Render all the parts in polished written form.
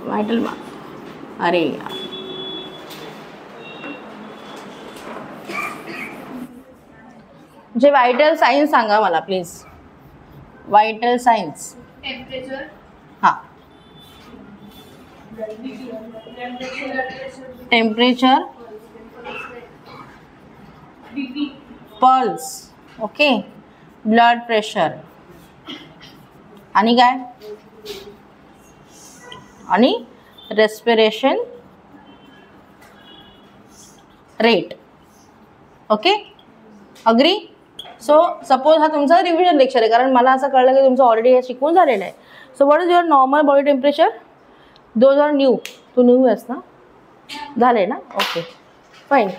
Vital अरे यार, जे व्हायटल सायन्स सांगा मला प्लीज. Vital science. टेम्परेचर, हां, temperature, pulse, okay, blood pressure, आणि काय, आणि respiration rate. Okay, agree. So suppose हा तुमचा रिव्हिजन लेक्चर आहे, कारण मला असं कळलं की तुमचं ऑलरेडी हे शिकवून झालेलं आहे. So what is your normal body temperature? Those are new. तू न्यू आहेस ना? झाले ना? Okay, fine.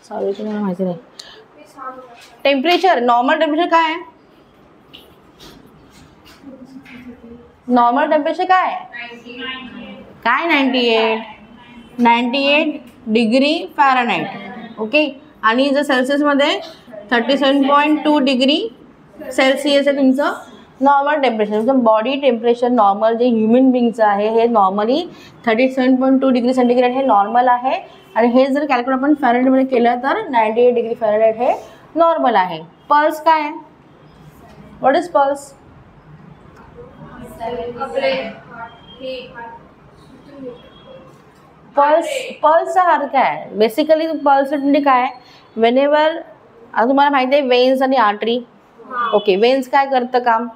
सॉरी, तुम्हाला माहिती नाही. टेम्परेचर, नॉर्मल टेम्परेचर काय आहे? नॉर्मल टेम्परेचर काय आहे? काय 98 डिग्री फॅरनहाइट. ओके, आणि जर सेल्सिअसमध्ये 37.2 डिग्री सेल्सिअस आहे तुमचं नॉर्मल टेम्परेचर. तुमचं बॉडी टेम्परेचर नॉर्मल जे ह्युमन बिंगचं आहे हे नॉर्मली 37.2 डिग्री सेंटीग्रेड हे नॉर्मल आहे. आणि हे जर कॅल्क्युलेट आपण फॅरनहाइटमध्ये केलं तर 98 डिग्री फॅरनहाइट हे नॉर्मल आहे. पल्स काय आहे? What is pulse? पल्सचा अर्थ काय? बेसिकली पल्स म्हणजे काय? वेनेवर, आता तुम्हाला माहिती आहे वेन्स आणि आर्टरी. ओके, वेन्स काय करतं काम?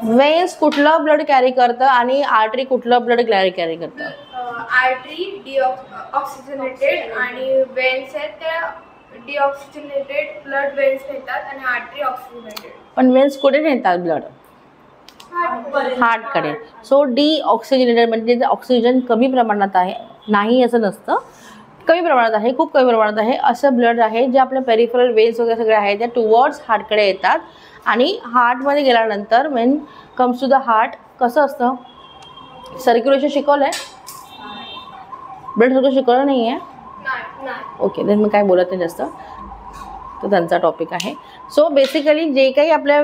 वेन्स कुठलं ब्लड कॅरी करतं आणि आर्टरी कुठलं ब्लड कॅरी करतं? आर्टरी डिऑक्सिजनेटेड आणि वेन्स आहेत त्या डिऑक्सिजनेटेड ब्लड वेन्स नेतात आणि आर्टरी ऑक्सिजनेटेड. पण वेन्स कुठे नेतात ब्लड? हार्टकडे. सो डिऑक्सिजनेटेड म्हणजे ऑक्सिजन कमी प्रमाणात आहे, नाही असं नसतं, कमी प्रमाणात आहे, खूप कमी प्रमाणात आहे असं ब्लड आहे जे आपल्या पेरिफरल वेन्स वगैरे सगळे आहेत त्या टुवर्ड्स हार्टकडे येतात. आणि हार्टमध्ये गेल्यानंतर when comes to the heart कसं असतं? सर्क्युलेशन शिकवलं आहे? ब्लड सर्क्युलेशन शिकवलं नाही आहे? ओके, देन मी काय बोलत नाही जास्त, तो त्यांचा टॉपिक आहे. सो बेसिकली जे काही आपल्या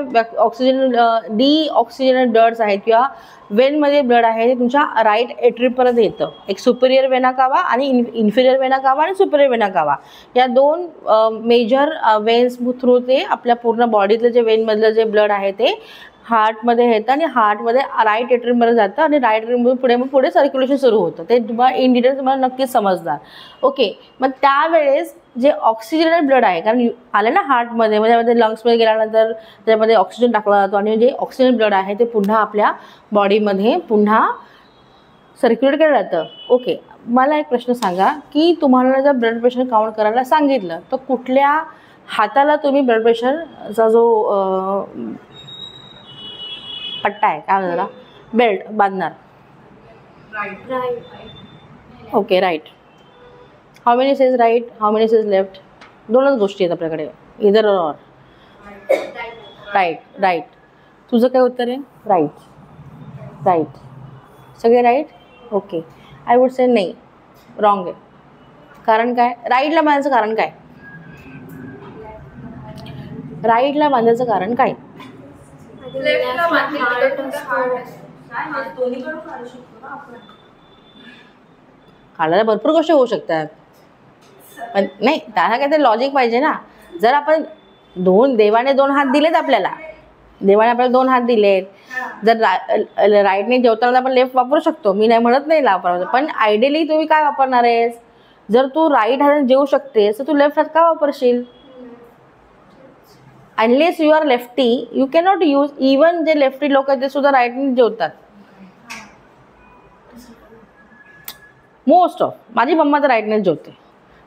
डिऑक्सिजनेटेड ब्लड्स आहेत किंवा वेनमध्ये ब्लड आहे ते तुमच्या राईट एट्रीपर्यंत येतं. एक सुपिरियर वेना कावा आणि इन्फिरियर वेना कावा आणि सुपिरियर वेना कावा या दोन मेजर वेन्स थ्रू ते आपल्या पूर्ण बॉडीतलं जे वेनमधलं जे ब्लड आहे ते हार्टमध्ये येतं आणि हार्टमध्ये राईट एट्रीमपर्यंत जातं आणि राईट एट्रीमधून पुढे सर्क्युलेशन सुरू होतं. ते तुम्हाला इन डिटेल तुम्हाला नक्कीच समजणार. ओके, मग त्यावेळेस जे ऑक्सिजनेटेड ब्लड आहे, कारण आलं ना हार्टमध्ये, त्यामध्ये लंग्समध्ये गेल्यानंतर त्यामध्ये ऑक्सिजन टाकला जातो आणि जे ऑक्सिजन ब्लड आहे ते पुन्हा आपल्या बॉडीमध्ये पुन्हा सर्क्युलेट केलं जातं. ओके, मला एक प्रश्न सांगा की तुम्हाला जर ब्लड प्रेशर काउंट करायला सांगितलं तर कुठल्या हाताला तुम्ही ब्लड प्रेशरचा जो पट्टा आहे काय म्हणतात बेल्ट बांधणार? Okay, right. How many says right, how many says left? दोनच गोष्टी आहेत आपल्याकडे, इधर और. Right, right. तुझं काय उत्तर आहे? Right, right. सगळे right? Okay. I would say नाही, रॉंग आहे. कारण काय? राईटला बांधायचं कारण काय? राईटला बांधायचं कारण काय? काढायला भरपूर गोष्टी होऊ शकतात, पण नाही त्याला काहीतरी लॉजिक पाहिजे ना. जर आपण देवाने दोन हात दिलेत आपल्याला, देवाने आपल्याला दोन हात दिलेत, जर राईटने जेवताना आपण लेफ्ट वापरू शकतो, मी नाही म्हणत नाही वापरायचं, पण आयडियली तुम्ही काय वापरणार आहेस? जर तू राईट हाताने जेवू शकतेस तर तू लेफ्ट हात का वापरशील? Unless you are lefty you cannot use. Even जे लेफ्टी लोक आहेत ते सुद्धा राईटने जेवतात. मोस्ट ऑफ माझी मम्मा तर राईटने जेवते.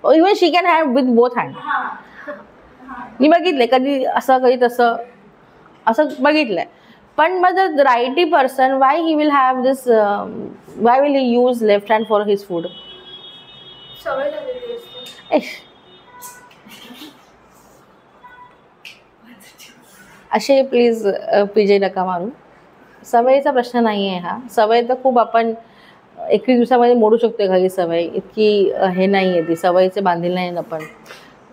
Even she can have with both hand. मी बघितलंय कधी असं कधी तसं असं बघितलंय. पण मग the righty person why he will have this, why will he use left hand for his food? सवय झालेली असते. असे प्लीज पीजे नका मारू. सवयीचा प्रश्न नाही आहे हा. सवय तर खूप आपण 21 दिवसामध्ये मोडू शकतो एखादी सवय, इतकी हे नाही आहे ती, सवयीचे बांधील नाही आपण.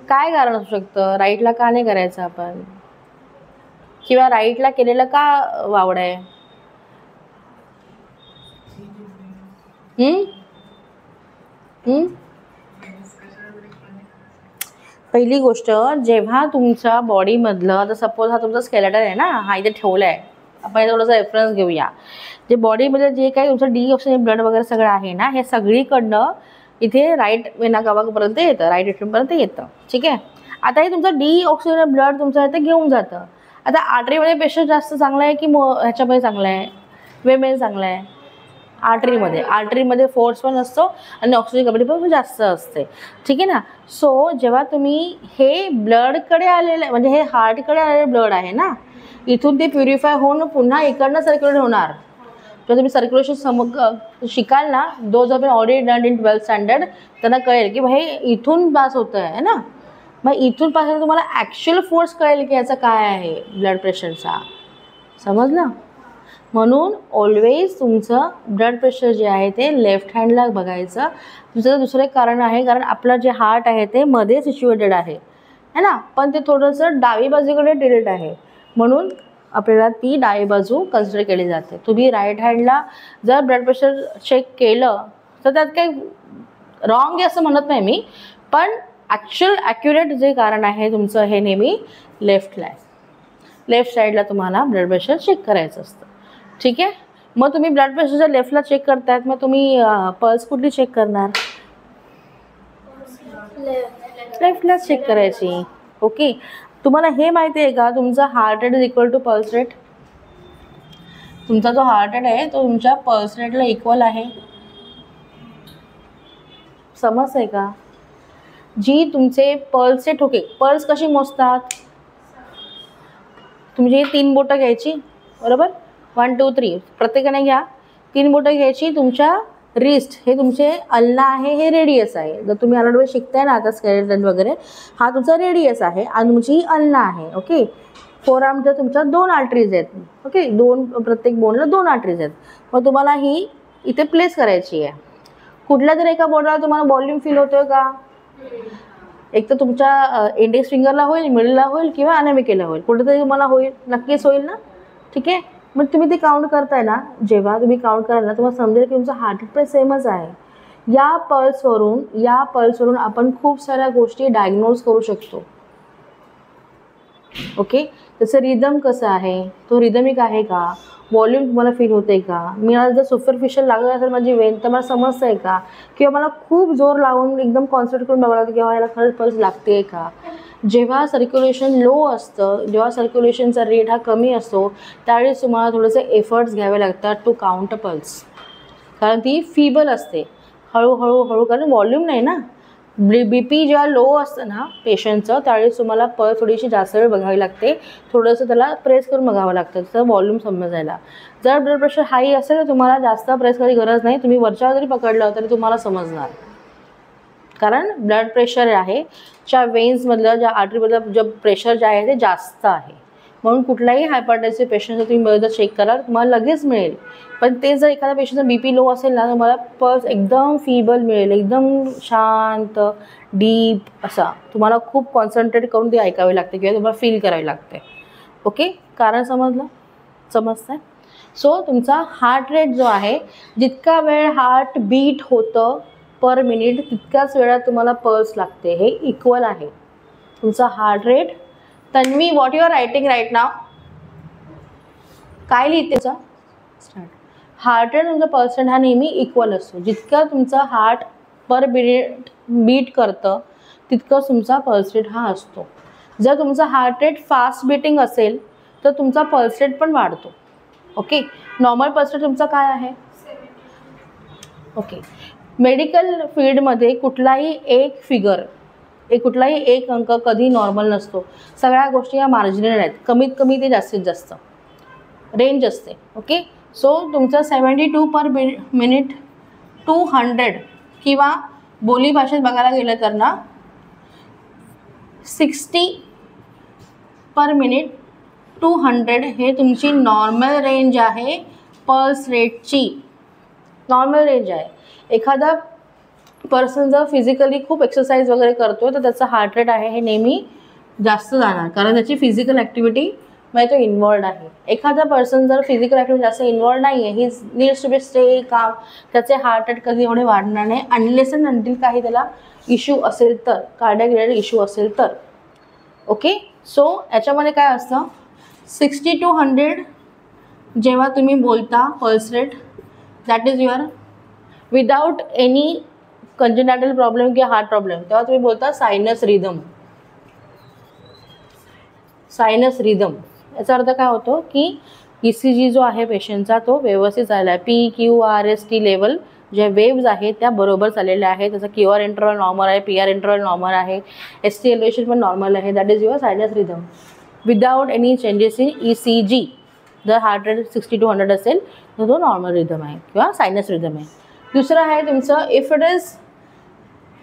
काय कारण असू शकतं? राईटला का नाही करायचं आपण? किंवा राईटला केलेलं का वावड आहे? पहिली गोष्ट, जेव्हा तुमच्या बॉडीमधलं, आता सपोज हा तुमचा स्केलेटन आहे ना, हा इथे ठेवला आहे, आपण थोडासा रेफरन्स घेऊया. जे बॉडीमध्ये जे काही तुमचं डीऑक्सिजन ब्लड वगैरे सगळं आहे ना, हे सगळीकडनं इथे राईट वेना कावापर्यंत येतं, राईट एट्रियमपर्यंत येतं. ठीक आहे. आता हे तुमचं डीऑक्सिजन ब्लड तुमचं इथे घेऊन जातं. आता आर्टरीमध्ये प्रेशर जास्त चांगलं आहे की ह्याच्यामध्ये चांगलं आहे, वेमध्ये चांगलं आहे? आर्टरीमध्ये फोर्स पण असतो आणि ऑक्सिजन कॅपॅसिटी पण जास्त असते. ठीक आहे ना. सो जेव्हा तुम्ही हे ब्लडकडे आलेलं, म्हणजे हे हार्टकडे आलेलं ब्लड आहे ना, इथून ते प्युरिफाय होऊन पुन्हा इकडनं सर्क्युलेट होणार. जेव्हा तुम्ही सर्क्युलेशन शिकाल ना, those of already done in 12th standard, त्यांना कळेल की भाई इथून पास होतं आहे ना, मग इथून पास होतं तुम्हाला ॲक्च्युअल फोर्स कळेल की याचा काय आहे ब्लड प्रेशरचा. समजलं? म्हणून ऑलवेज तुमचं ब्लड प्रेशर जे आहे ते लेफ्ट हँडला बघायचं. दुसरं एक कारण आहे, कारण आपलं जे हार्ट आहे ते मध्ये सिच्युएटेड आहे ना, पण ते थोडंसं डावी बाजूकडे टिल्ट आहे, म्हणून आपल्याला ती डावी बाजू कन्सिडर केली जाते. तुम्ही राईट हँडला जर ब्लड प्रेशर चेक केलं तर त्यात काही रॉंग आहे असं म्हणत नाही मी, पण ॲक्युरेट जे कारण आहे तुमचं हे नेहमी लेफ्टला आहे. लेफ्ट साईडला तुम्हाला ब्लड प्रेशर चेक करायचं असतं. ठीक आहे. मग तुम्ही ब्लड प्रेशरच्या लेफ्टला चेक करतायत, मग तुम्ही पल्स कुठली चेक करणार? लेफ्टला चेक करायची. ओके. तुम्हाला हे माहिती आहे का, तुमचा heart rate is equal to pulse rate? तुमचा जो हार्ट रेट आहे तो तुमच्या पल्स रेटला इक्वल आहे. समज आहे का? जी तुमचे पल्सचे ठोके, पल्स कशी मोजतात? तुमची 3 बोटं घ्यायची, बरोबर? 1 2 3 प्रत्येकाने घ्या. 3 बोटं घ्यायची. तुमच्या रिस्ट, हे तुमचे अल्ना आहे, हे रेडियस आहे. जर तुम्ही अनाटॉमी शिकताय ना आता स्केलेटन वगैरे, हा तुमचा रेडियस आहे आणि तुमची ही अल्ना आहे. ओके. फोरआर्मच्या तुमच्या 2 आर्टरीज आहेत. ओके. प्रत्येक बोनला 2 आर्टरीज आहेत. मग तुम्हाला ही इथे प्लेस करायची आहे. कुठल्या तरी एका बोटाला तुम्हाला व्हॉल्यूम फील होतोय का? एक तर तुमच्या इंडेक्स फिंगरला होईल, मिडलला होईल किंवा अनामिकेला होईल, कुठेतरी तुम्हाला होईल, नक्कीच होईल ना. ठीक आहे. मग तुम्ही ते काउंट करताय ना, जेव्हा तुम्ही काउंट कराल ना, तुम्हाला समजेल की तुमचा हार्ट रेट पण सेमच आहे. या पल्सवरून आपण खूप साऱ्या गोष्टी डायग्नोज करू शकतो. ओके. त्याचं रिदम कसं आहे, तो रिदमिक आहे का, व्हॉल्यूम तुम्हाला फील होते का, मी आज जर सुपरफिशियल लागत असेल माझी वेन तर मला समजतं आहे का, किंवा मला खूप जोर लावून एकदम कॉन्सन्ट्रेट करून बघावं लागतं किंवा याला खरंच पल्स लागते का. जेव्हा सर्क्युलेशन लो असतं, जेव्हा सर्क्युलेशनचा रेट हा कमी असतो, त्यावेळेस तुम्हाला थोडेसे एफर्ट्स घ्यावे लागतात टू काउंट अ पल्स, कारण ती फीबल असते. हळूहळू कारण व्हॉल्यूम नाही ना. BP जेव्हा लो असतं ना पेशंटचं, त्यावेळेस तुम्हाला पल्स थोडीशी जास्त वेळ बघावी लागते, थोडंसं त्याला प्रेस करून बघावं लागतं त्याचं व्हॉल्यूम समजायला. जर ब्लड प्रेशर हाई असेल तर तुम्हाला जास्त प्रेस करायची गरज नाही, तुम्ही वरच्या जरी पकडलं तरी तुम्हाला समजणार, कारण ब्लड प्रेशर आहे च्या वेन्समधलं, ज्या आर्टरीमधलं जे प्रेशर जे आहे ते जास्त आहे. म्हणून कुठलाही हायपरटेन्सिव्ह पेशंट जर तुम्ही बरोबर चेक कराल तुम्हाला लगेच मिळेल. पण ते जर एखाद्या पेशंटचा BP लो असेल ना, तर तुम्हाला पल्स एकदम फीबल मिळेल, एकदम शांत डीप असा. तुम्हाला खूप कॉन्सन्ट्रेट करून ते ऐकावे लागते किंवा तुम्हाला फील करावे लागते. ओके. कारण समजतंय? सो तुमचा हार्ट रेट जो आहे, जितका वेळ हार्ट बीट होतं पर मिनिट तितक्याच वेळात तुम्हाला पल्स लागते, हे इक्वल आहे. तुमचा heart rate, Tanvi what you are writing right नाव, काय लिहिते तुमचा स्टार्ट. हार्ट रेट तुमचा पल्स रेट हा नेहमी इक्वल असतो. जितका तुमचा हार्ट पर मिनिट बीट करतं तितकंच तुमचा पल्स रेट हा असतो. जर तुमचा हार्ट रेट फास्ट बीटिंग असेल तर तुमचा पल्स रेट पण वाढतो. ओके. नॉर्मल पल्स रेट तुमचा काय आहे? ओके. मेडिकल फील्डमध्ये कुठलाही एक अंक कधी नॉर्मल नसतो. सगळ्या गोष्टी या मार्जिनल आहेत, कमीत कमी ते जास्तीत जास्त रेंज असते. ओके. सो तुमचं 72 पर मिनिट 200 किंवा बोली भाषेत बघायला गेलं तर ना 60 पर मिनिट 200 हे तुमची नॉर्मल रेंज आहे. पल्स रेटची नॉर्मल रेंज आहे. एखादा पर्सन जर फिजिकली खूप एक्सरसाइज वगैरे करतो तर त्याचं हार्ट रेट आहे हे नेहमी जास्त जाणार, कारण त्याची फिजिकल ॲक्टिव्हिटी म्हणजे तो इन्वॉल्ड आहे. एखादा पर्सन जर फिजिकल ॲक्टिव्हिटी जास्त इन्वॉल्ड नाही आहे, he needs to be stay calm, त्याचे हार्ट रेट कधी एवढे वाढणार नाही अनलेस अँड अंटिल काही त्याला इश्यू असेल तर, कार्डियक रिलेटेड इश्यू असेल तर. ओके, सो याच्यामध्ये काय असतं 60 to 100 जेव्हा तुम्ही बोलता pulse rate, that is your without any congenital problem किंवा हार्ट प्रॉब्लेम, तेव्हा तुम्ही बोलता सायनस रिदम. सायनस रिदम याचा अर्थ काय होतो की ECG जो आहे पेशंटचा तो व्यवस्थित झालेला आहे. PQRST लेवल ज्या वेव्ज आहेत त्या बरोबर चाललेल्या आहेत. त्याचा QR इंटरवल नॉर्मल आहे, PR इंटरवल नॉर्मल आहे, ST एलिव्हेशन पण नॉर्मल आहे. That is your sinus rhythm without any changes in ECG. जर हार्ट रेट 60 to 100 असेल तर तो नॉर्मल रिदम आहे किंवा सायनस रिदम आहे. दुसरं आहे तुमचं इफ इट इज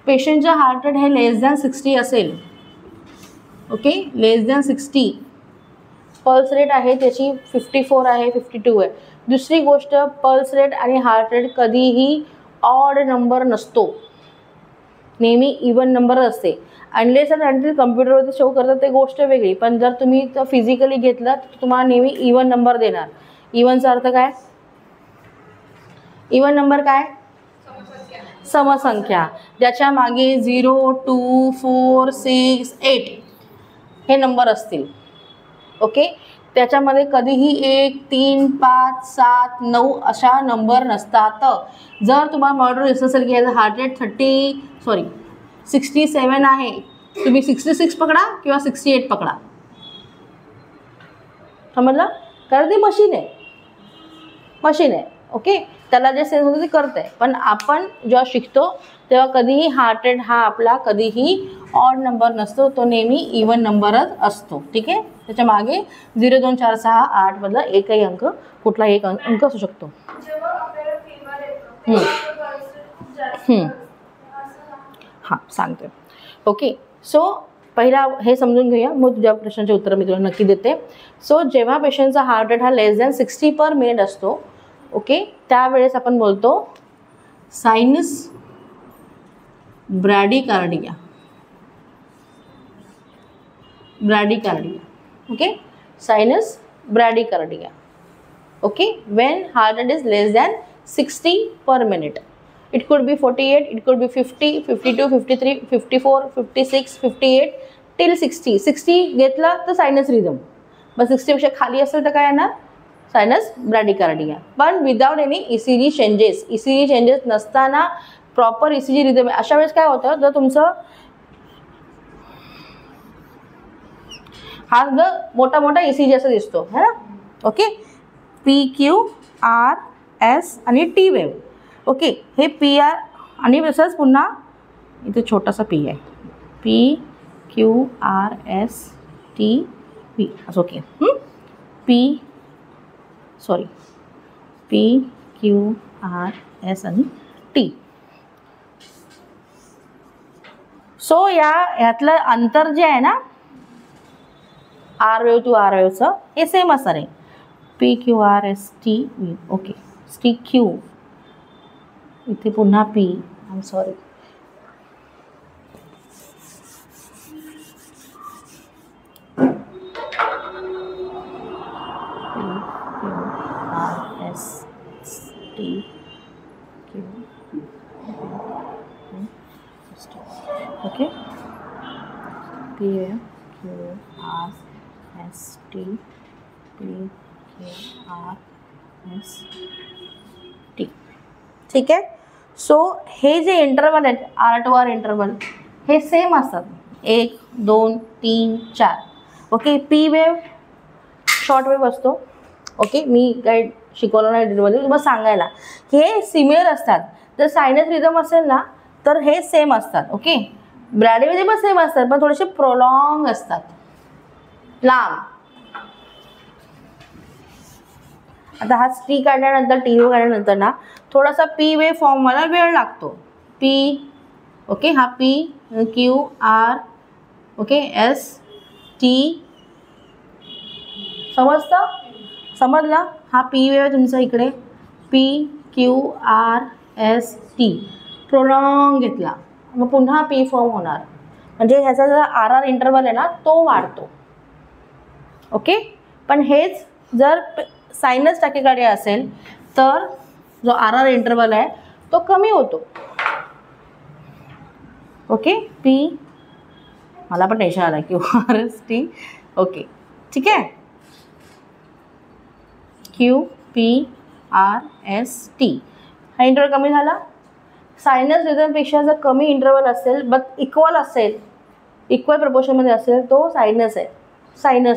पेशंटचा हार्ट रेट हे लेस दॅन 60 असेल, ओके, लेस दॅन 60, पल्स रेट आहे त्याची 54 आहे, 52 आहे. दुसरी गोष्ट, पल्स रेट आणि हार्ट रेट कधीही ऑड नंबर नसतो, नेहमी इवन नंबर असते. अनलेस अँड अंटिल कम्प्युटरवरती शो करतात ते गोष्ट वेगळी, पण जर तुम्ही तर फिजिकली घेतलं तर तुम्हाला नेहमी इवन नंबर देणार. इवनचा अर्थ काय? इवन नंबर काय? समसंख्या. ज्याच्या मागे 0, 2, 4, 6, 8 हे नंबर असतील. ओके, त्याच्यामध्ये कधीही 1, 3, 5, 7, 9 अशा नंबर नसतात. जर तुम्हाला मॉडल दिसत असेल की याचा हार्ट रेट 67 आहे, तुम्ही 66 पकडा किंवा 68 पकडा, समजलं? कारण ती मशीन आहे, मशीन आहे. ओके, त्याला जे सेन्स होतं ते करत आहे. पण आपण जेव्हा शिकतो तेव्हा कधीही हार्ट रेट हा आपला कधीही ऑड नंबर नसतो, तो नेहमी इवन नंबरच असतो. ठीक आहे, त्याच्या मागे 0, 2, 4, 6, 8 मधला एकही अंक, कुठलाही एक अंक असू शकतो. हां, सांगते. ओके, सो पहिला हे समजून घेऊया, मग तुझ्या प्रश्नाचे उत्तर मी तुला नक्की देते. सो जेव्हा पेशंटचा हार्ट रेट हा लेस दॅन 60 पर मिनिट असतो, ओके, त्यावेळेस आपण बोलतो sinus bradycardia. Bradycardia, okay, sinus bradycardia. Okay, when heart rate is less than 60 per minute. It could be 48, it could B 50, 52, 53, 54, 56, 58 till 60. 60 घेतला तर सायनस रिदम, मग 60पेक्षा खाली असेल तर काय येणार? सायनस ब्रॅडिकार्डिया. पण without any ECG changes. ECG changes नसताना प्रॉपर ECG रिदम. अशा वेळेस काय होतं, जर तुमचं हा जर मोठा मोठा ECG असं दिसतो है ना, ओके, PQRS आणि T वेव्ह. ओके, हे PR आणि तसंच पुन्हा इथे छोटासा P आहे, PQRSTP असं. ओके, PQRS आणि T. सो ह्यातलं अंतर जे आहे ना, R वेव्ह टू R वेव्हचं, हे सेम असणार आहे. PQRST. ओके, TQ इथे पुन्हा P. I am sorry, okay, PQRST. ठीक आहे. सो हे जे इंटरवल आहेत R to R इंटरवल हे सेम असतात, 1, 2, 3, 4. Okay, P wave short wave असतो. ओके, मी काय शिकवलं नाही डिटेलमध्ये, तुम्हाला सांगायला हे सिमिलर असतात. जर सायनस रिदम असेल ना तर हे सेम असतात. ओके, ब्रॅडीमध्ये पण सेम असतात, पण थोडेसे प्रोलॉंग असतात, लांब. आता हा टी काढल्यानंतर, टी वेव्ह काढल्यानंतर ना थोडासा P वेव्ह फॉर्म मला वेळ लागतो. P, ओके, हा P, QR, okay, S, T. समजतं? समजलं? हा P वेव्ह तुमचा इकडे PQRST प्रोलॉंग घेतला, मग पुन्हा P फॉर्म होणार. म्हणजे ह्याचा जो RR इंटरवल आहे ना तो वाढतो. ओके, पण हेच जर सायनस टॅकिकार्डिया असेल तर जो आर आर इंटरवल आहे तो कमी होतो. ओके, पी मला पण टेन्शन आलं Q R S T. Okay ठीक आहे, Q P R S T हा इंटरवल कमी झाला. सायनस रिदमपेक्षा जर कमी इंटरवल असेल बट इक्वल असेल, इक्वल प्रपोर्शनमध्ये असेल तो सायनस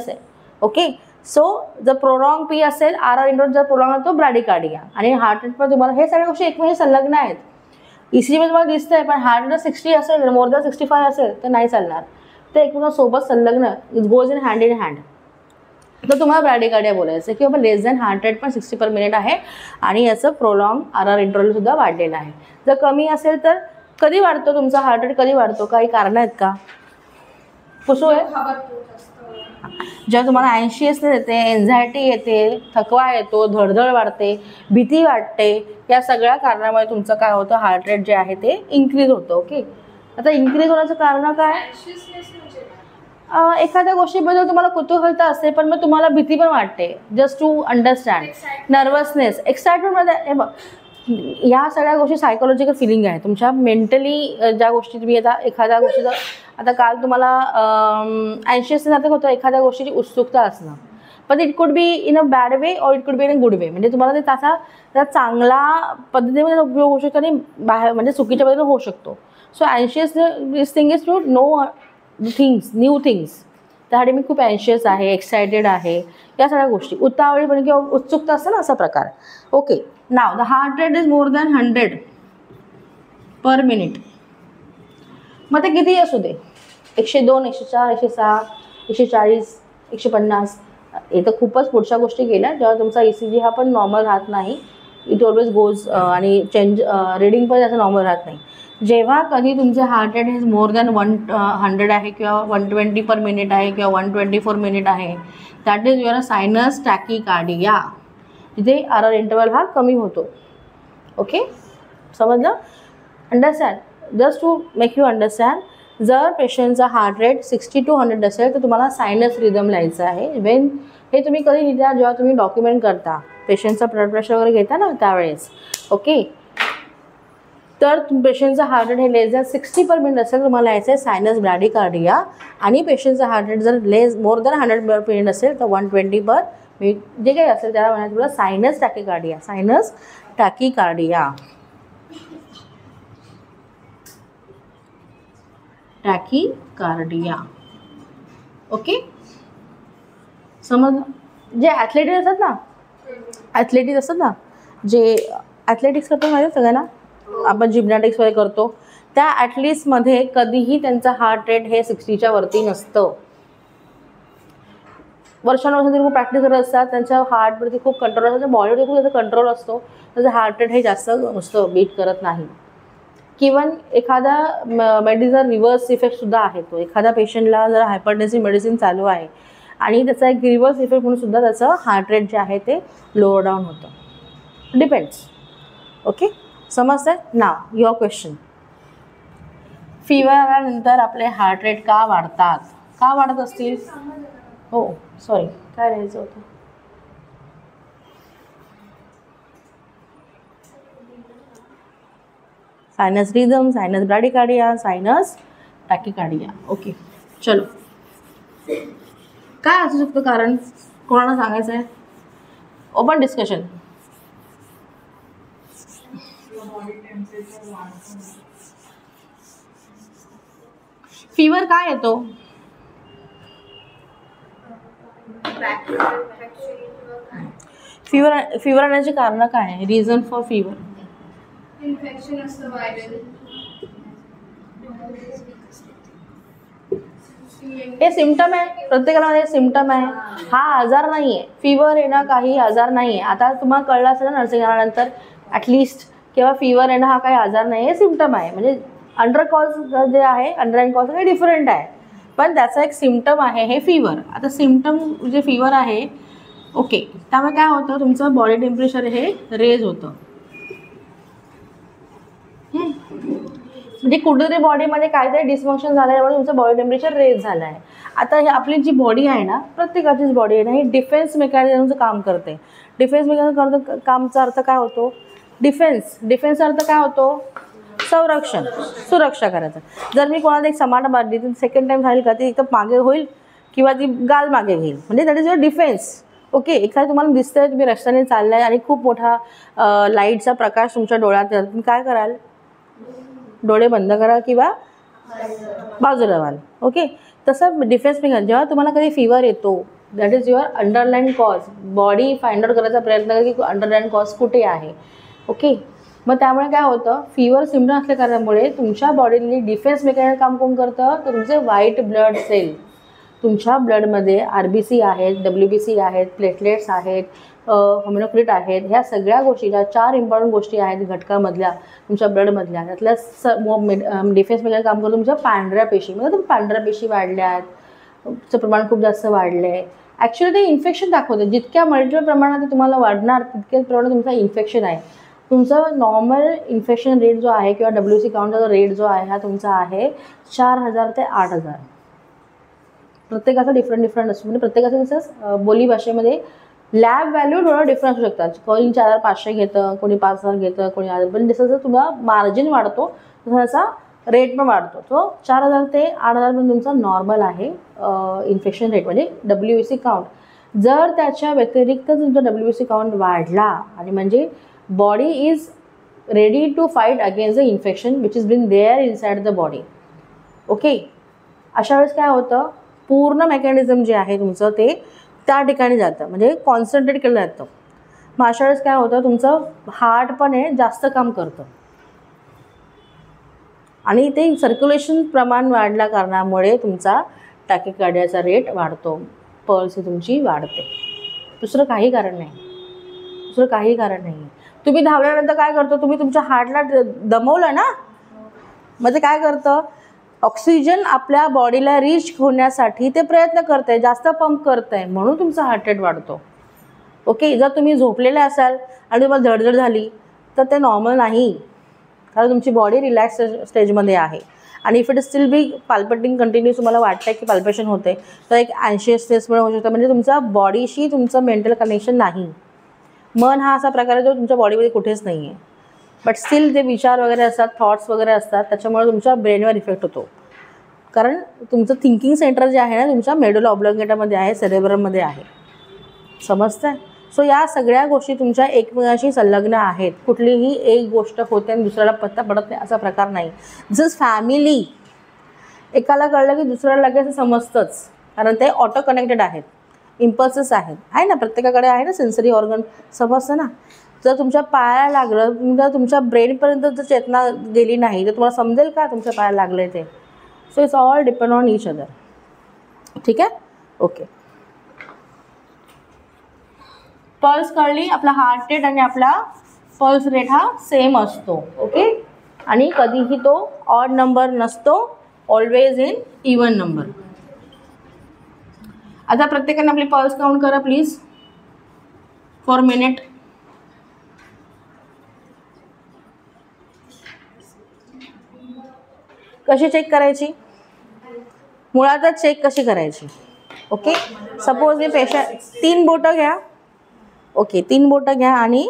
आहे. ओके, सो जर प्रोलॉंग पी असेल, आर आर इंटरवल जर प्रोलॉंग आहे तो ब्रॅडिकार्डिया. आणि हार्ट रेटवर तुम्हाला हे सगळ्या गोष्टी एकमेकांशी संलग्न आहेत. ECGमध्ये तुम्हाला दिसतंय, पण हार्ट रेट 60 असेल, मोर दॅन 65 असेल तर नाही चालणार. ते एकमेकांसोबत संलग्न, it goes in hand in hand. तर तुम्हाला ब्रॅडिकार्डिया बोलायचं की बाबा लेस दॅन हार्ट रेट पण 60 पर मिनिट आहे आणि याचं प्रोलॉंग आर आर इंटरवलसुद्धा वाढलेलं आहे. जर कमी असेल तर कधी वाढतो तुमचा हार्ट रेट, कधी वाढतो, काही कारणं आहेत का? पुसू आहे, जेव्हा तुम्हाला अँशियसनेस येते, एन्झायटी येते, थकवा येतो, धडधड वाढते, भीती वाटते, या सगळ्या कारणामुळे तुमचं काय होतं, हार्ट रेट जे आहे ते इन्क्रीज होतं. ओके, आता इन्क्रीज होण्याचं कारण काय? एखाद्या गोष्टीबद्दल तुम्हाला कुतूहलता असते पण मग तुम्हाला भीती पण वाटते, जस्ट टू अंडरस्टँड, नर्वसनेस, एक्साइटमेंटमध्ये. हे बघ, ह्या सगळ्या गोष्टी सायकोलॉजिकल फिलिंग आहे तुमच्या मेंटली. ज्या गोष्टी तुम्ही आता एखाद्या गोष्टीचं, आता काल तुम्हाला अँशियसनेस होतं, एखाद्या गोष्टीची उत्सुकता असणं, पण it could be in a bad वे और it could be in a good way. म्हणजे तुम्हाला ते त्याचा चांगला पद्धतीने उपयोग होऊ शकतो आणि बाहेर म्हणजे चुकीच्या पद्धतीने होऊ शकतो. So anxiousness this thing is to know things, new things. त्यासाठी मी खूप अँशियस आहे, एक्सायटेड आहे, या सगळ्या गोष्टी. उतावळीपणे किंवा उत्सुकता असतं ना, असा प्रकार. Okay, now the heart rate is more than 100 per minute. मग ते कितीही असू दे, 102, 104, 106, 140, 150, हे तर खूपच पुढच्या गोष्टी गेल्या. जेव्हा तुमचा ECG हा पण नॉर्मल राहत नाही, इट ऑलवेज गोज आणि चेंज रिडिंग पण त्याचं नॉर्मल राहत नाही. जेव्हा कधी तुमचे heart rate is more than 100 आहे किंवा 120 पर मिनिट आहे किंवा 124 मिनिट आहे, that is your sinus tachycardia. तिथे आर आर इंटरवल हा कमी होतो. ओके, समजलं? Understand, just to make you understand. जर पेशंटचा हार्ट रेट 60 to 100 असेल तर तुम्हाला सायनस रिदम लिहायचं आहे. वेन हे तुम्ही कधी लिहिता, जेव्हा तुम्ही डॉक्युमेंट करता, पेशंटचा ब्लड प्रेशर वगैरे घेता ना त्यावेळेस. ओके, तर पेशंटचा हार्ट रेट हे लेस दॅन 60 पर मिनिट असेल तर तुम्हाला यायचं आहे सायनस ब्रॅडिकार्डिया. आणि पेशंटचा हार्ट रेट जर मोर दॅन 100 पर मिनिट असेल तर 120 पर मिनिट जे काही असेल त्याला म्हणायचं तुला सायनस टॅकिकार्डिया. सायनस टॅकिकार्डिया, टॅकिकार्डिया. ओके, समजलं? जे ॲथलेटिक्स असतात ना, जे ॲथलेटिक्स करतो माहिती सगळ्यांना, आपण जिम्नॅटिक्स वगैरे करतो, त्या ॲथलीट्समध्ये कधीही त्यांचा हार्ट रेट हे 60च्या वरती नसतं. वर्षानुवर्ष खूप प्रॅक्टिस करत असतात, त्यांच्या हार्टवरती खूप कंट्रोल असतो, बॉडीवरती खूप त्याचा कंट्रोल असतो, त्याचं हार्ट रेट हे जास्त नुसतं बीट करत नाही. किंवा एखादा मेडिसिन रिव्हर्स इफेक्टसुद्धा आहे. तो एखाद्या पेशंटला जर हायपरटेन्सिव्ह मेडिसिन चालू आहे आणि त्याचा एक रिव्हर्स इफेक्ट म्हणून सुद्धा त्याचं हार्ट रेट जे आहे ते लोअर डाऊन होतं. डिपेंड्स. ओके, समजतंय? नाव युअर क्वेश्चन. फीवर आल्यानंतर आपले हार्ट रेट का वाढतात? का वाढत असतील? हो, सॉरी, काय लिहायचं होतं? Sinus rhythm, sinus bradycardia, sinus tachycardia. Okay, चलो. काय असू शकतं कारण? कोणाला सांगायचं आहे? Open discussion. फीवर काय येतो? फीवर येण्याची कारण काय आहे? Reason for fever? इन्फेक्शन असतं व्हायरल. हे सिम्पटम आहे, प्रत्येकाला हे सिम्पटम आहे. हा आजार नाही आहे. फीवर येणं काही आजार नाही आहे. आता तुम्हाला कळलं असेल ना नर्सिंग आल्यानंतर ॲटलिस्ट, किंवा फीवर येणं हा काही आजार नाही आहे, सिम्पटम आहे. म्हणजे अंडर कॉज जे आहे, अंडरलाईन कॉज काही डिफरंट आहे, पण त्याचा एक सिम्पटम आहे हे फीवर. आता सिम्पटम जे फीवर आहे, ओके, त्यामुळे काय होतं, तुमचं बॉडी टेम्परेचर हे रेज होतं. म्हणजे कुठेतरी बॉडीमध्ये काहीतरी डिस्फंक्शन झाल्यामुळे तुमचं बॉडी टेम्परेचर रेज झालं आहे. आता हे आपली जी बॉडी आहे ना, प्रत्येकाचीच बॉडी आहे ना, ही डिफेन्स मेकॅनिझमचं काम करते. डिफेन्स मेकॅनिझम कामचा अर्थ काय होतो? डिफेन्सचा अर्थ काय होतो? संरक्षण, सुरक्षा करायचं. जर मी कोणाला एक समाट मारली तर सेकंड टाइम झाली का ती एक तर मागे होईल किंवा ती गाल मागे घेईल, म्हणजे that is your defence. Okay. एखादं तुम्हाला दिसतंय तुम्ही रस्त्याने चाललाय आणि खूप मोठा लाईटचा प्रकाश तुमच्या डोळ्यात येतो, तुम्ही काय कराल? डोळे बंद करा किंवा बाजूला व्हाल. ओके. तसं डिफेन्स मेकॅनिझम, जेव्हा तुम्हाला कधी फिवर येतो, that is your underline cause. Body find out करायचा प्रयत्न करते की अंडरलाईन कॉज कुठे आहे. ओके. मग त्यामुळे काय होतं, फिवर सिम्पटम असल्या कारणामुळे तुमच्या बॉडीने डिफेन्स मेकॅनिझम काम कोण करतं? तर तुमचे व्हाईट ब्लड सेल. तुमच्या ब्लडमध्ये RBC आहेत, WBC आहेत, प्लेटलेट्स आहेत, होमिओक्रिट आहेत. ह्या सगळ्या गोष्टी, ज्या 4 इम्पॉर्टंट गोष्टी आहेत घटकामधल्या तुमच्या ब्लडमधल्या, त्यातल्या डिफेन्स मेकॅनिझम काम करतो तुमच्या पांढऱ्या पेशी. म्हणजे तुम्ही पांढऱ्या पेशी वाढल्या आहेत, चं प्रमाण खूप जास्त वाढलं आहे. ॲक्च्युली ते इन्फेक्शन दाखवतं. जितक्या मल्टिपल प्रमाणात ते तुम्हाला वाढणार तितक्याच प्रमाणात तुमचं इन्फेक्शन आहे. तुमचं नॉर्मल इन्फेक्शन रेट जो आहे किंवा WC काउंटचा जो रेट जो आहे हा तुमचा आहे 4000 ते 8000. प्रत्येकाचा डिफरंट असतो. म्हणजे प्रत्येकाचं तसंच बोली भाषेमध्ये लॅब व्हॅल्यू थोडं डिफरंट असू शकतात. कोणी 4500 घेतं, कोणी 5000 घेतं, कोणी 1000. पण जसं जसं तुम्हाला मार्जिन वाढतो तसा त्याचा रेट पण वाढतो. तो 4000 ते 8000 पण तुमचा नॉर्मल आहे इन्फेक्शन रेट, म्हणजे WBC काउंट. जर त्याच्या व्यतिरिक्त तुमचा WBC काउंट वाढला आणि म्हणजे body is ready to fight against the infection which is been there inside the body. Okay. अशा वेळेस काय होतं, पूर्ण मेकॅनिझम जे आहे तुमचं ते त्या ठिकाणी जातं, म्हणजे कॉन्सन्ट्रेट केलं जातं. मग अशा वेळेस काय होतं, तुमचं हार्ट पण आहे जास्त काम करतं आणि ते सर्क्युलेशन प्रमाण वाढल्या कारणामुळे तुमचा टॅकिकार्डियाचा रेट वाढतो, पल्स ही तुमची वाढते. दुसरं काही कारण नाही. तुम्ही धावल्यानंतर काय करतो, तुम्ही तुमच्या हार्टला दमवलं ना, मग ते काय करतं, ऑक्सिजन आपल्या बॉडीला रीच होण्यासाठी ते प्रयत्न करत आहे, जास्त पंप करत आहे, म्हणून तुमचा हार्ट रेट वाढतो. ओके. जर तुम्ही झोपलेले असाल आणि तुम्हाला धडधड झाली तर ते नॉर्मल नाही, कारण तुमची बॉडी रिलॅक्स स्टेजमध्ये आहे. आणि if it is still be palpitating continuous, तुम्हाला वाटतं की पाल्पेशन होते, तर एक अँशियसनेसमुळे होऊ शकतं. म्हणजे तुमचा बॉडीशी तुमचं मेंटल कनेक्शन नाही. मन हा असा प्रकार आहे जो तुमच्या बॉडीमध्ये कुठेच नाही आहे, बट स्टील ते विचार वगैरे असतात, थॉट्स वगैरे असतात, त्याच्यामुळे तुमच्या ब्रेनवर इफेक्ट होतो. कारण तुमचं थिंकिंग सेंटर जे आहे ना तुमच्या मेडुला ऑब्लॉंगेटामध्ये आहे, सेरेब्रममध्ये आहे. समजतं आहे? सो या सगळ्या गोष्टी तुमच्या एकमेकांशी संलग्न आहेत. कुठलीही एक गोष्ट होते आणि दुसऱ्याला पत्ता पडत नाही असा प्रकार नाही. जस्ट फॅमिली, एकाला कळलं की दुसऱ्याला लगेच समजतंच, कारण ते ऑटो कनेक्टेड आहेत, इम्पल्सेस आहेत. आहे ना, प्रत्येकाकडे आहे ना सेन्सरी ऑर्गन, समजतं ना. जर तुमच्या पायाला लागलं, जर तुमच्या ब्रेनपर्यंत जर चेतना गेली नाही तर तुम्हाला समजेल का तुमच्या पायाला लागलं आहे ते. So it's all depend on each other. ठीक आहे. ओके. पल्स कळली, आपला हार्ट रेट आणि आपला पल्स रेट हा सेम असतो. ओके. आणि कधीही तो ऑड नंबर नसतो, ऑलवेज इन इवन नंबर. आता प्रत्येकाने आपली पल्स काउंट करा प्लीज फॉर मिनिट. कशी चेक करायची, मुळातच चेक कशी करायची. ओके. सपोज मी पेशंट 3 बोटं घ्या. ओके. 3 बोटं घ्या आणि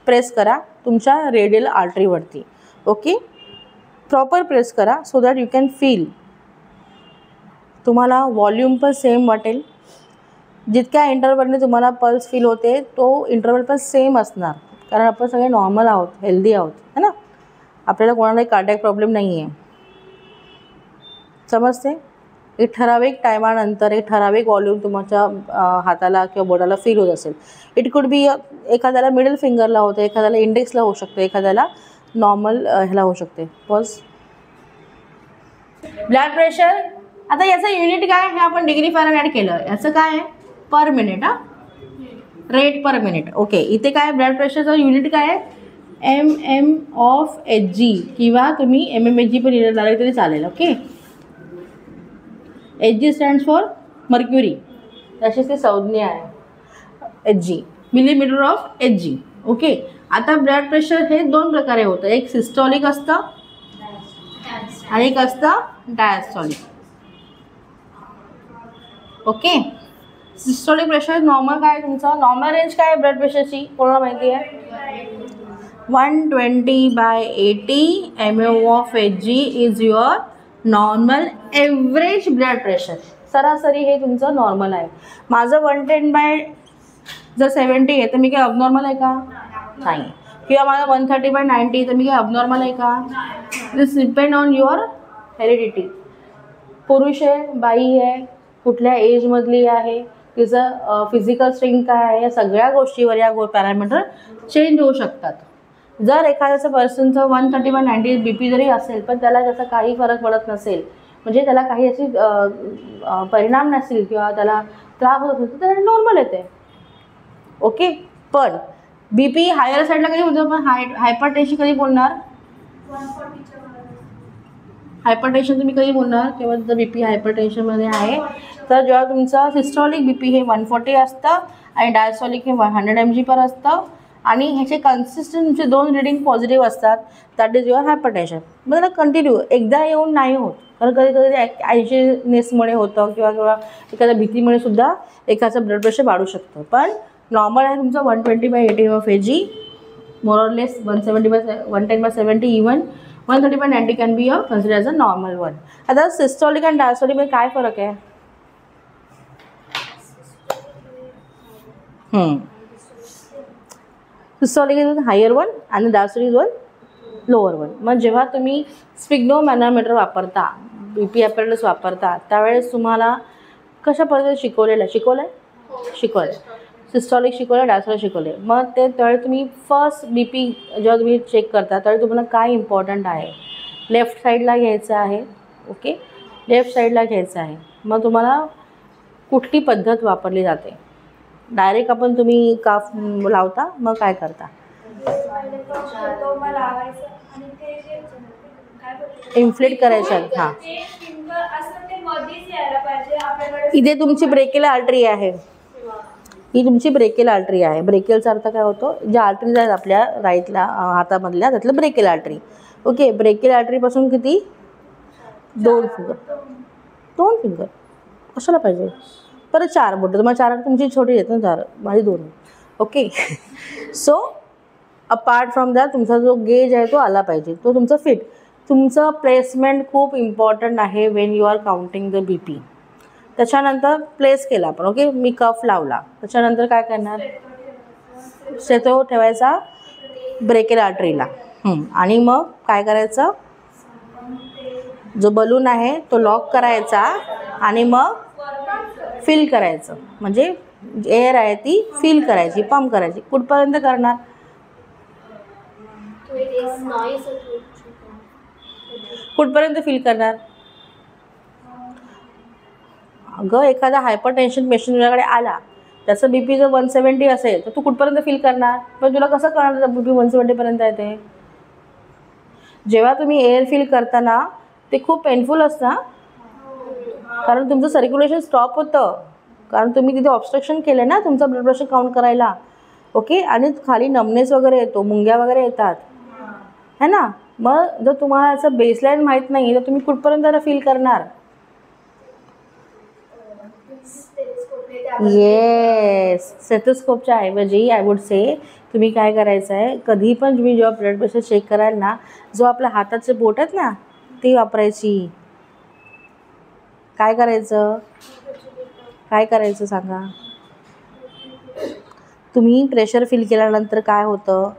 प्रेस करा तुमच्या रेडियल आर्टरीवरती. ओके. प्रॉपर प्रेस करा so that you can feel. तुम्हाला वॉल्यूम पण सेम वाटेल. जितक्या इंटरवलने तुम्हाला पल्स फील होते तो इंटरवल पण सेम असणार, कारण आपण सगळे नॉर्मल आहोत, हेल्दी आहोत, है ना. आपल्याला कोणालाही कार्डियक प्रॉब्लेम नाही आहे. समजते. एक ठराविक टायमानंतर एक ठराविक वॉल्यूम तुमच्या हाताला किंवा बोटाला फील होत असेल. इट कुड बी एखाद्याला मिडल फिंगरला होते, एखाद्याला इंडेक्सला होऊ शकते, एखाद्याला नॉर्मल ह्याला होऊ शकते. पल्स. Blood pressure. आता याचं युनिट काय हे आपण डिग्री फॅरनहाइट केलं. याचं काय आहे, per minute. Rate per minute. Okay. इथे काय ब्लड प्रेशरचं युनिट काय आहे, MM/Hg किंवा तुम्ही mmHg पण लिहिलं झालं तरी चालेल. Okay. Hg stands for mercury, तशीच ती संज्ञा आहे. Hg millimetre of Hg. Okay. आता ब्लड प्रेशर हे 2 प्रकारे होतं, एक सिस्टॉलिक असतं आणि एक असतं diastolic. Okay. Systolic pressure normal काय आहे तुमचं, नॉर्मल रेंज काय आहे ब्लड प्रेशरची कोणाला माहिती आहे? 120/80 mmHg is your normal average blood pressure. सरासरी हे तुमचं नॉर्मल आहे. माझं 110/70 आहे तर मी काय अबनॉर्मल आहे का? नाही. किंवा माझं 130/90 तर मी काय अबनॉर्मल आहे का? दिस डिपेंड ऑन युअर हेरिडिटी. पुरुष आहे, बाई आहे, कुठल्या एजमधली आहे, तिचं फिजिकल स्ट्रेंथ काय आहे, या सगळ्या गोष्टीवर या पॅरामीटर चेंज होऊ शकतात. जर एखाद्याचं पर्सनचं 130/90 BP जरी असेल पण त्याला त्याचा काही फरक पडत नसेल, म्हणजे त्याला काही अशी परिणाम नसेल किंवा त्याला त्रास होत असेल तर त्याला नॉर्मल येते. ओके. पण BP हायर साईडला कधी होतं, पण हायपरटेन्शन कधी बोलणार? हायपरटेन्शन तुम्ही कधी बोलणार? किंवा जर BP हायपरटेन्शनमध्ये आहे तर जेव्हा तुमचं सिस्टॉलिक BP हे 140 असतं आणि डायस्टॉलिक हे 100 mg/h असतं आणि ह्याचे कन्सिस्टंट तुमचे 2 रिडिंग पॉझिटिव्ह असतात, दॅट इज युअर हायपरटेन्शन. मग त्याला कंटिन्यू एकदा येऊन नाही होत, कारण कधी कधी अँशियसनेसमुळे होतं किंवा एखाद्या भीतीमुळे सुद्धा एखादं ब्लड प्रेशर वाढू शकतं. पण नॉर्मल आहे तुमचं 120/80 mmHg, more or less 110/70 even 130/90 can be a consider as a normal one. आता सिस्टॉलिक आणि डायस्टॉलिकमध्ये काय फरक आहे? सिस्टॉलिक इज हायर वन आणि diastolic is one lower one. मग जेव्हा तुम्ही स्पिग्नोमॅनोमीटर वापरता, BP ॲपरेटस वापरता, त्यावेळेस तुम्हाला कशा पद्धतीने शिकवलेलं सिस्टॉलिक शिकवलं, डायस्टॉलिक शिकवले. मग त्यावेळी तुम्ही फर्स्ट BP जेव्हा तुम्ही चेक करता त्यावेळी तुम्हाला काय इम्पॉर्टंट आहे, लेफ्ट साईडला घ्यायचं आहे. ओके. लेफ्ट साईडला घ्यायचं आहे. मग तुम्हाला कुठली पद्धत वापरली जाते? डायरेक्ट आपण तुम्ही काफ लावता, मग काय करता? इन्फ्लेट करायचं. हां, इथे तुमची ब्रेकियल आर्टरी आहे, ही तुमची ब्रेकियल आर्टरी आहे. ब्रेकियलचा अर्थ काय होतो? ज्या आर्टरीज आहेत आपल्या राईटला हातामधल्या त्यातलं ब्रेकियल आर्टरी. ओके. ब्रेकियल आर्टरीपासून किती? 2 फिंगर कशाला पाहिजे? परत 4 बोटं. तुम्हाला 4 तुमची छोटी आहेत ना, 4 माझी 2. Okay. So apart from that तुमचा जो गेज आहे तो आला पाहिजे, तो तुमचा फिट. तुमचं प्लेसमेंट खूप इम्पॉर्टंट आहे when you are counting the BP. त्याच्यानंतर प्लेस केला आपण. ओके. मी कफ लावला, त्याच्यानंतर काय करणार? स्टेथो ठेवायचा ब्रेकियल आर्टरीला आणि मग काय करायचं? जो बलून आहे तो लॉक करायचा आणि मग फिल करायचं, म्हणजे एअर आहे ती फिल करायची, पंप करायची. कुठपर्यंत करणार? कुठपर्यंत फिल करणार? अगं एखादा हायपरटेन्शन पेशंट तुझ्याकडे आला, त्याचं BP जर 170 असेल तर तू कुठपर्यंत फील करणार? पण तुला कसं कळणार BP 170पर्यंत आहे ते? जेव्हा तुम्ही एअर फील करताना ते खूप पेनफुल असतं, कारण तुमचं सर्क्युलेशन स्टॉप होतं, कारण तुम्ही तिथे ऑब्स्ट्रक्शन केलं ना तुमचं ब्लड प्रेशर काउंट करायला. ओके. आणि खाली नमनेस वगैरे येतो, मुंग्या वगैरे येतात है ना. मग जर तुम्हाला याचं बेसलाईन माहीत नाही तर तुम्ही कुठपर्यंत फील करणार? येस. स्टेथोस्कोपच्या ऐवजी आय वुड से तुम्ही काय करायचं आहे, कधी पण तुम्ही जेव्हा ब्लड प्रेशर चेक कराल ना, जो आपल्या हाताचे बोट आहेत ना ती वापरायची. काय करायचं सांगा? तुम्ही प्रेशर फील केल्यानंतर काय होतं?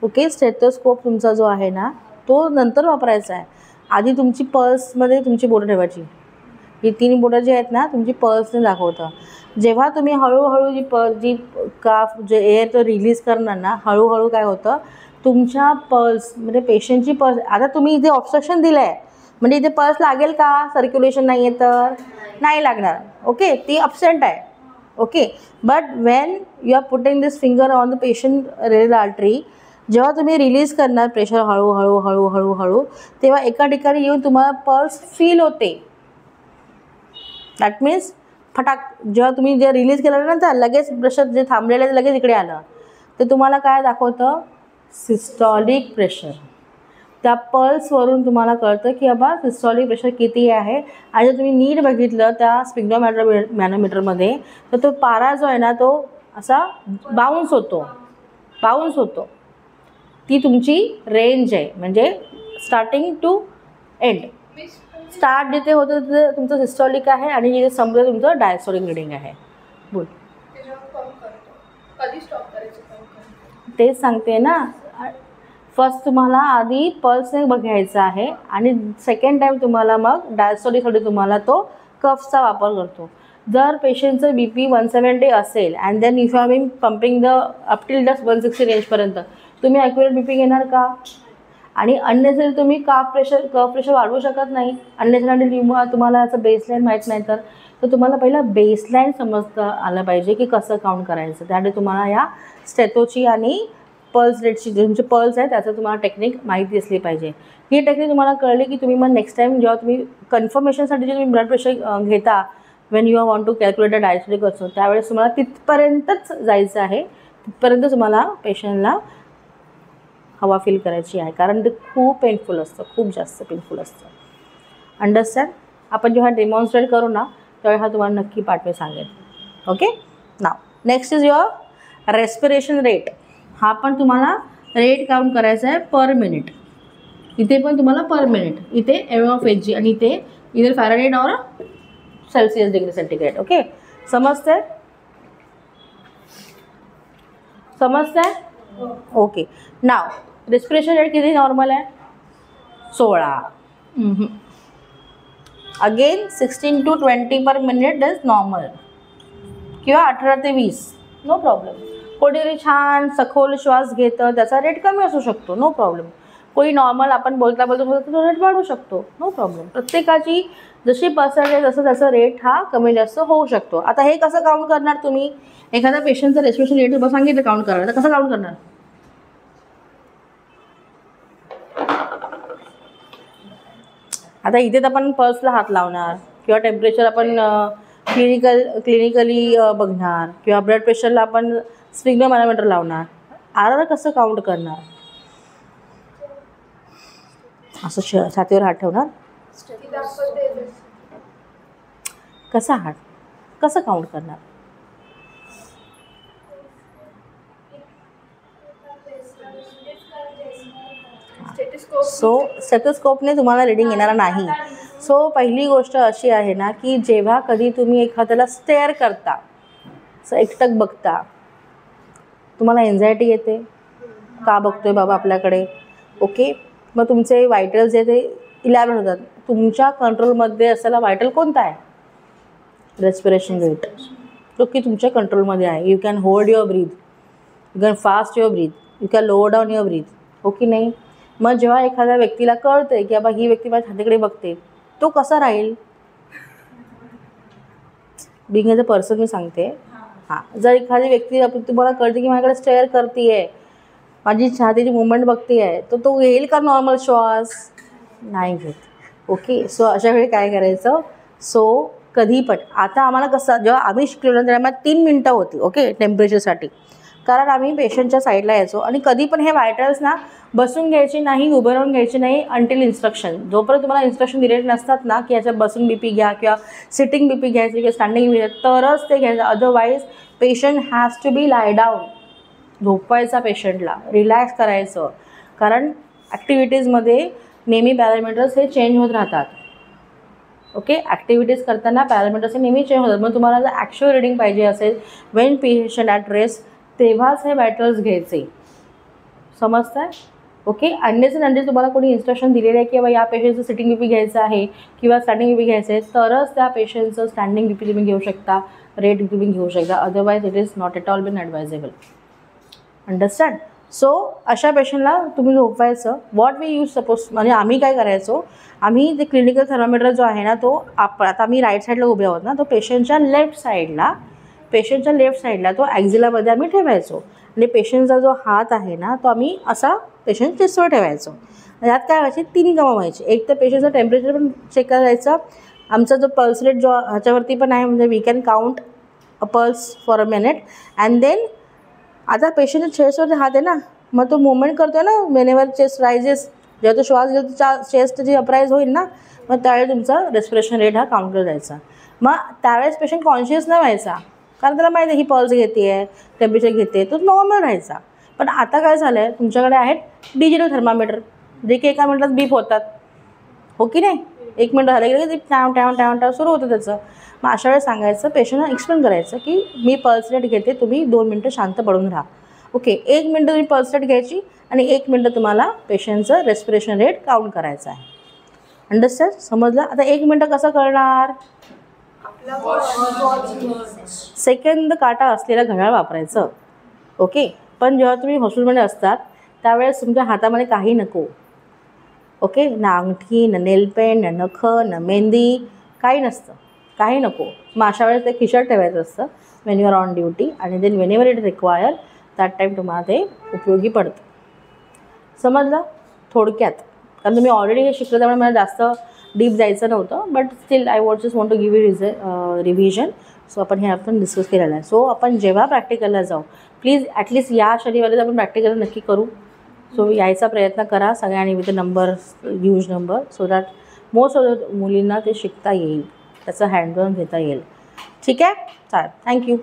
ओके. स्टेथोस्कोप तुमचा जो आहे ना तो नंतर वापरायचा आहे. आधी तुमची पल्समध्ये तुमची बोटं ठेवायची. ही 3 बोटं जी आहेत ना तुमची पल्सने दाखवतं. जेव्हा तुम्ही हळूहळू जी काफ जे एअर तो रिलीज करणार ना, हळूहळू काय होतं, तुमच्या पल्स म्हणजे पेशंटची पल्स, आता तुम्ही इथे ऑब्स्ट्रक्शन दिलं आहे म्हणजे इथे पल्स लागेल का? सर्क्युलेशन नाही आहे तर नाही लागणार. ओके. ती अब्सेंट आहे. Okay. But when you are putting this finger on the patient rail artery, जेव्हा तुम्ही रिलीज करणार प्रेशर हळूहळू हळूहळू हळू, तेव्हा एका ठिकाणी येऊन तुम्हाला पल्स फील होते. दॅट मीन्स फटाक जेव्हा तुम्ही जे रिलीज केलं ना तर लगेच प्रेशर जे थांबलेलं आहे लगेच इकडे आलं, ते तुम्हाला काय दाखवतं? Systolic pressure. त्या पल्सवरून तुम्हाला कळतं की बाबा सिस्टॉलिक प्रेशर किती आहे. आणि जर तुम्ही नीट बघितलं त्या स्पिग्नोमॅटर मॅनोमीटरमध्ये तर तो पारा जो आहे ना तो असा बाउन्स होतो. ती तुमची रेंज आहे, म्हणजे स्टार्टिंग टू एंड. स्टार्ट जिथे होतं तिथे तुमचं सिस्टॉलिक आहे आणि जिथे संपलं तुमचं डायस्टॉलिक रिडिंग आहे. बोल. कधी स्टॉप करायचं पंप? तेच सांगते ना, फर्स्ट तुम्हाला आधी पल्सने बघायचं आहे आणि सेकंड टाईम तुम्हाला मग डायस्टॉलिकसाठी तुम्हाला तो कफचा वापर करतो. जर पेशंटचं BP 170 असेल and then if you are being pumping the up till the 160 रेंजपर्यंत तुम्ही ॲक्युरेट BP घेणार का? आणि अननेसरी तुम्ही कफ प्रेशर वाढवू शकत नाही. अननेसरी तुम्हाला याचं बेसलाईन माहीत नाही तर तुम्हाला पहिला बेसलाईन समजता आलं पाहिजे की कसं काउंट करायचं. त्यासाठी तुम्हाला या स्टेथोची आणि पल्स रेटची जे तुमचे पल्स आहे त्याचं तुम्हाला टेक्निक माहिती असली पाहिजे. ही टेक्निक तुम्हाला कळली की तुम्ही मग नेक्स्ट टाईम जेव्हा तुम्ही कन्फर्मेशनसाठी जे तुम्ही ब्लड प्रेशर घेता when you want to calculate the diastolic असो त्यावेळेस तुम्हाला तिथपर्यंतच जायचं आहे. तिथपर्यंत तुम्हाला पेशंटला हवा फील करायची आहे, कारण ते खूप पेनफुल असतं, खूप जास्त पेनफुल असतं. अंडरस्टँड? आपण जेव्हा डेमॉन्स्ट्रेट करू ना त्यावेळी हा तुम्हाला नक्की पाठ मी सांगेन. Okay. Now next is your respiration rate. हा पण तुम्हाला रेट काउंट करायचा आहे पर मिनिट. इथे पण तुम्हाला पर मिनिट, इथे mOf/Hg आणि इथे इधर फॅरेनहाइट और सेल्सियस डिग्री सेंटीग्रेड. ओके. समजतंय? ओके. नाव रेस्पिरेशन रेट किती नॉर्मल आहे? 16. Again 16 to 20 per minute is normal, किंवा 18 ते 20 नो प्रॉब्लेम. कोणीतरी छान सखोल श्वास घेतं त्याचा रेट कमी असू शकतो, नो प्रॉब्लेम. कोणी नॉर्मल आपण बोलता तो रेट वाढू शकतो, नो प्रॉब्लेम. प्रत्येकाची जशी पर्सेंटेज असं त्याचा रेट हा कमी जास्त होऊ शकतो. आता हे कसं काउंट करणार तुम्ही? एखाद्या पेशंटचं रेस्पिरेशन रेट सांगितलं काउंट करायला, तर कसं काउंट करणार? आता इथे तर आपण पल्सला हात लावणार किंवा टेम्परेचर आपण क्लिनिकली बघणार किंवा ब्लड प्रेशरला आपण स्पिग्नोमॅनोमीटर लावणार. आर कसं काउंट करणार? असं छातीवर हात ठेवणार. कसा हात कसं काउंट करणार? सो स्टेथोस्कोपने तुम्हाला रिडिंग येणार नाही. सो पहिली गोष्ट अशी आहे ना की जेव्हा कधी तुम्ही एखाद्याला स्टेअर करता, असं एकटक बघता, तुम्हाला एन्झायटी येते का बघतोय बाबा आपल्याकडे. ओके. मग तुमचे वायटल्स जे ते इलॅबोरेट होतात. तुमच्या कंट्रोलमध्ये असलेला वायटल कोणता आहे? रेस्पिरेशन रेट, जो की तुमच्या कंट्रोलमध्ये आहे. You can hold your breath, you can fast your breath, you can lower down your breath. Okay नाही? मग जेव्हा एखाद्या व्यक्तीला कळतंय की बाबा ही व्यक्ती माझ्या छातीकडे बघते, तो कसा राहील? बिंग एज अ पर्सन मी सांगते. हां, जर एखादी व्यक्ती तुम्हाला कळते की माझ्याकडे स्टेअर करते आहे, माझी छातीची मुवमेंट बघते आहे, तर तो घेईल का नॉर्मल श्वास? नाही घेत. ओके. सो अशा वेळी काय करायचं? सो कधी पण आता आम्हाला कसं जेव्हा आम्ही शिकलेलो तेव्हा आम्हाला 3 मिनटं होती. ओके. टेम्परेचरसाठी, कारण आम्ही पेशंटच्या साईडला यायचो आणि कधी पण हे वायटल्स ना बसून घ्यायची नाही, उभं राहून घ्यायची नाही अंटिल इन्स्ट्रक्शन. जोपर्यंत तुम्हाला इन्स्ट्रक्शन दिलेले नसतात ना की याच्यात बसून BP घ्या किंवा सिटिंग BP घ्यायची किंवा स्टँडिंग BP तरच ते घ्यायचं. Otherwise patient has to be lie down. झोपवायचा पेशंटला, रिलॅक्स करायचं, कारण ॲक्टिव्हिटीजमध्ये नेहमी पॅरामीटर्स हे चेंज होत राहतात. ओके. ॲक्टिव्हिटीज करताना पॅरामीटर्स हे नेहमी चेंज होतात. मग तुम्हाला जर ॲक्च्युअल रिडिंग पाहिजे असेल वेन पेशंट ॲट रेस्ट तेव्हाच हे वायटल्स घ्यायचे. समजतं? ओके. अननेसरी तुम्हाला कोणी इन्स्ट्रक्शन दिलेलं आहे की बाबा या पेशंटचं सिटिंग BP घ्यायचं आहे किंवा स्टँडिंग BP घ्यायचं आहे तरच त्या पेशंटचं स्टँडिंग BP तुम्ही घेऊ शकता, रेट तुम्ही घेऊ शकता. Otherwise it is not at all been advisable. Understand? So अशा पेशंटला तुम्ही झोपवायचं. व्हॉट वी यूज सपोज, म्हणजे आम्ही काय करायचो, आम्ही ते क्लिनिकल थर्मामीटर जो आहे ना तो आता आम्ही राईट साईडला उभे आहोत ना, तो पेशंटच्या लेफ्ट साईडला तो ॲक्झिलामध्ये आम्ही ठेवायचो. आणि पेशंटचा जो हात आहे ना तो आम्ही असा पेशंट चेस्टवर ठेवायचो. यात काय व्हायचे? 3 कामं व्हायची. एक तर पेशंटचं टेम्परेचर पण चेक करायचं. आमचा जो पल्स रेट जो ह्याच्यावरती पण आहे, म्हणजे we can count a pulse for a minute. And then आता पेशंटच्या चेस्टवरती हात आहे ना, मग तो मुवमेंट करतो ना, वेनेवर चेस्ट रायजेस जेव्हा तो श्वास घेतो चेस्ट जी अपराईज होईल ना, मग त्यावेळेस तुमचा रेस्पिरेशन रेट हा काउंट केला जायचा. मग त्यावेळेस पेशंट कॉन्शियस नाही व्हायचा, कारण त्याला माहिती आहे ही पल्स घेते आहे, टेम्परेचर घेते, तो नॉर्मल राहायचा. पण आता काय झालं आहे, तुमच्याकडे आहेत डिजिटल थर्मामीटर जे की एका मिनिटात बीप होतात, हो की नाही. 1 मिनिट झालं की ते टॅव टॅव टॅव टॅव सुरू होतं त्याचं. मग अशा वेळेस सांगायचं, पेशंटला एक्सप्लेन करायचं की मी पल्स रेट घेते, तुम्ही 2 मिनटं शांत पडून राहा. ओके, 1 मिनटं तुम्ही पल्स रेट घ्यायची आणि 1 मिनटं तुम्हाला पेशंटचं रेस्पिरेशन रेट काउंट करायचं आहे. अंडरस्टँड, समजलं. आता 1 मिनटं कसं करणार, सेकंद काटा असलेलं घड्याळ वापरायचं. ओके, पण जेव्हा तुम्ही हॉस्पिटलमध्ये असतात त्यावेळेस तुमच्या हातामध्ये काही नको. ओके, ना अंगठी, ना नेलपेंट, ना नखं, ना मेहंदी, काही नसतं, काही नको. मग अशा वेळेस ते खिशात ठेवायचं असतं when you are on duty, आणि then whenever it require that time तुम्हाला ते उपयोगी पडतं. समजलं थोडक्यात, कारण तुम्ही ऑलरेडी हे शिकलं त्यामुळे मला जास्त डीप जायचं नव्हतं, but still I want just want to give you revision. So आपण हे आपण डिस्कस केलेलं आहे. सो आपण जेव्हा प्रॅक्टिकलला जाऊ, प्लीज ॲटलिस्ट या शनिवारीच आपण प्रॅक्टिकल नक्की करू. सो यायचा प्रयत्न करा सगळ्यांनी with number, huge number, so that most of the मुलींना ते शिकता येईल, त्याचं हँड ऑन घेता येईल. ठीक आहे, चालेल, थँक्यू.